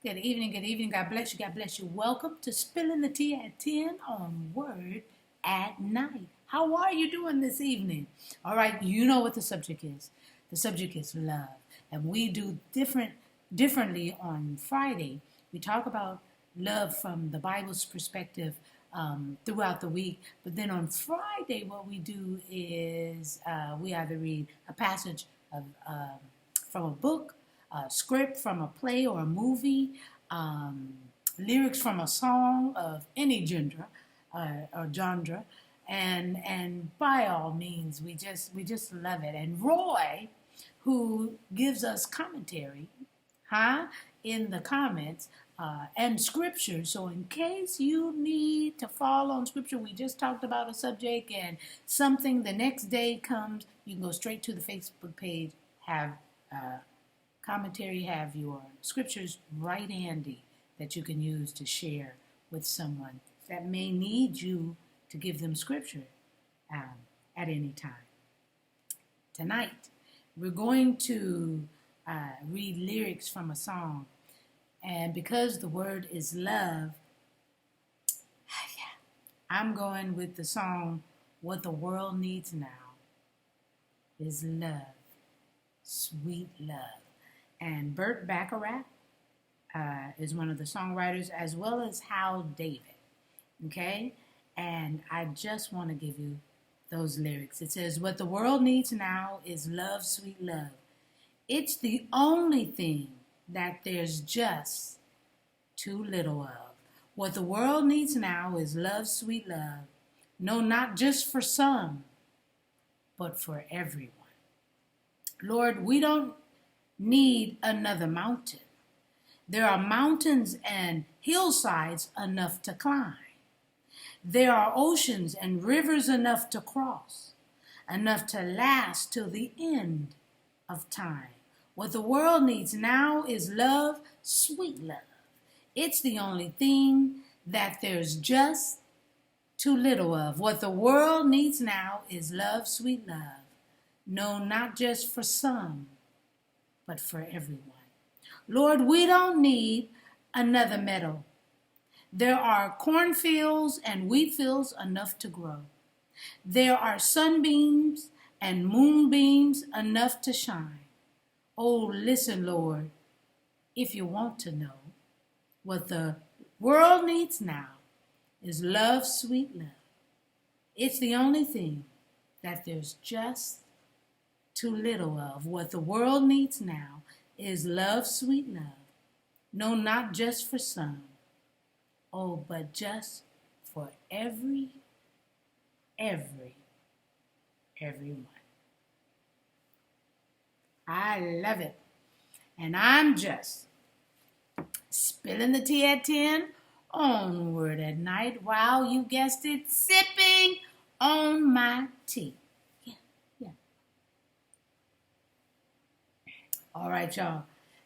Good evening, good evening. God bless you, God bless you. Welcome to Spilling the Tea at 10 on Word at Night. How are you doing this evening? All right, you know what the subject is. The subject is love. And we do differently on Friday. We talk about love from the Bible's perspective throughout the week. But then on Friday, what we do is we either read a passage from a book, a script from a play or a movie, lyrics from a song of any genre or genre, and by all means, we just love it. And Roy, who gives us commentary, in the comments and scripture. So in case you need to fall on scripture, we just talked about a subject and something the next day comes, you can go straight to the Facebook page, have commentary, have your scriptures right handy that you can use to share with someone that may need you to give them scripture at any time. Tonight, we're going to read lyrics from a song. And because the word is love, I'm going with the song, What the World Needs Now is Love, Sweet Love. And Burt Bacharach is one of the songwriters, as well as Hal David. Okay? And I just want to give you those lyrics. It says, what the world needs now is love, sweet love. It's the only thing that there's just too little of. What the world needs now is love, sweet love. No, not just for some, but for everyone. Lord, we don't need another mountain. There are mountains and hillsides enough to climb. There are oceans and rivers enough to cross, enough to last till the end of time. What the world needs now is love, sweet love. It's the only thing that there's just too little of. What the world needs now is love, sweet love. No, not just for some, but for everyone. Lord, we don't need another meadow. There are cornfields and wheat fields enough to grow. There are sunbeams and moonbeams enough to shine. Oh, listen, Lord, if you want to know, what the world needs now is love, sweet love. It's the only thing that there's just too little of. What the world needs now is love, sweet love. No, not just for some. Oh, but just for everyone. I love it. And I'm just spilling the tea at 10 on Word at Night. Wow, you guessed it, sipping on my tea. Yeah. All right, y'all.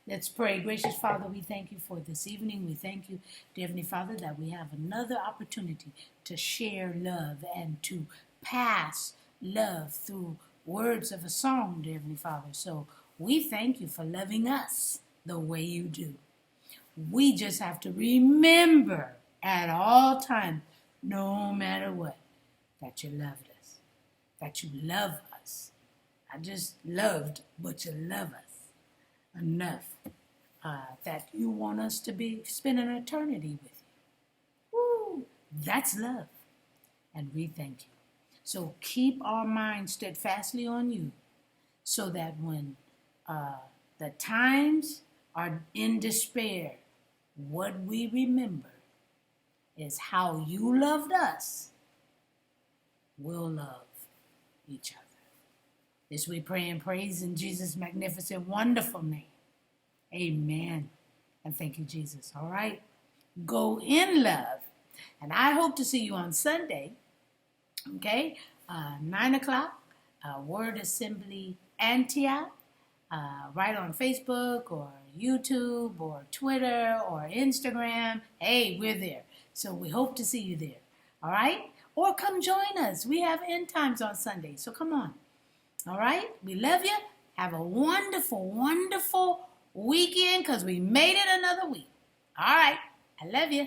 Let's pray. Gracious Father, we thank you for this evening. We thank you, dear Heavenly Father, that we have another opportunity to share love and to pass love through words of a song, dear Heavenly Father. So we thank you for loving us the way you do. We just have to remember at all times, no matter what, that you loved us, that you love us. Not just loved, but you love us enough that you want us to spend an eternity with you. Woo, that's love. And we thank you. So keep our minds steadfastly on you so that when the times are in despair, what we remember is how you loved us, we'll love each other. This we pray and praise in Jesus' magnificent, wonderful name. Amen. And thank you, Jesus. All right. Go in love. And I hope to see you on Sunday. Okay. 9 o'clock. Word Assembly Antioch. Right on Facebook or YouTube or Twitter or Instagram. Hey, we're there. So we hope to see you there. All right. Or come join us. We have end times on Sunday. So come on. All right. We love you. Have a wonderful, wonderful weekend because we made it another week. All right. I love you.